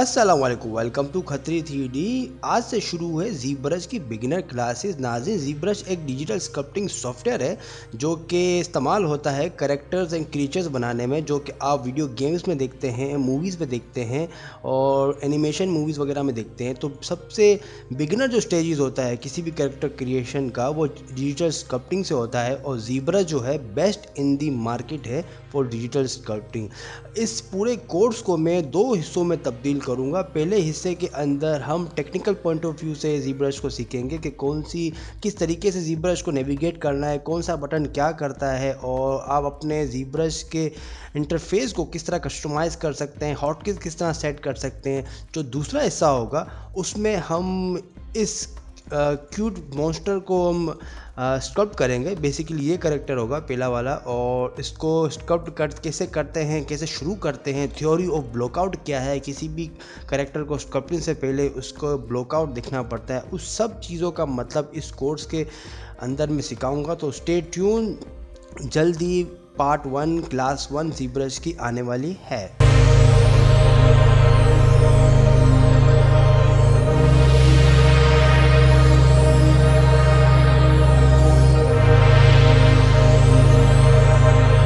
अस्सलाम वालेकुम, welcome to Khatri 3D। आज से शुरू है ज़ीब्रश की बिगिनर क्लासेस। नाज़रीन, ज़ीब्रश एक डिजिटल स्कल्पटिंग सॉफ्टवेयर है जो कि इस्तेमाल होता है कैरेक्टर्स एंड क्रिएचर्स बनाने में, जो कि आप वीडियो गेम्स में देखते हैं, मूवीज़ में देखते हैं और एनिमेशन मूवीज़ वगैरह में देखते हैं। तो सबसे बिगिनर जो स्टेजेस होता है किसी भी कैरेक्टर क्रिएशन का, वो डिजिटल स्कल्पटिंग से होता है और ज़ीब्रश जो है बेस्ट इन दी मार्केट है फॉर डिजिटल स्कल्पटिंग। इस पूरे कोर्स को मैं 2 हिस्सों में तब्दील करूंगा। पहले हिस्से के अंदर हम टेक्निकल पॉइंट ऑफ व्यू से ज़ीब्रश को सीखेंगे कि किस तरीके से ज़ीब्रश को नेविगेट करना है, कौन सा बटन क्या करता है और आप अपने ज़ीब्रश के इंटरफेस को किस तरह कस्टमाइज़ कर सकते हैं, हॉटकीज किस तरह सेट कर सकते हैं। जो दूसरा हिस्सा होगा उसमें हम इस क्यूट मॉन्स्टर को हम स्कल्प्ट करेंगे। बेसिकली ये करेक्टर होगा पहला वाला, और इसको स्कल्प्ट कैसे करते हैं, कैसे शुरू करते हैं, थ्योरी ऑफ ब्लॉकआउट क्या है, किसी भी करेक्टर को स्कल्पटिंग से पहले उसको ब्लॉकआउट दिखना पड़ता है, उस सब चीज़ों का मतलब इस कोर्स के अंदर मैं सिखाऊंगा। तो स्टे ट्यून, जल्दी पार्ट 1 क्लास 1 ज़ीब्रश की आने वाली है।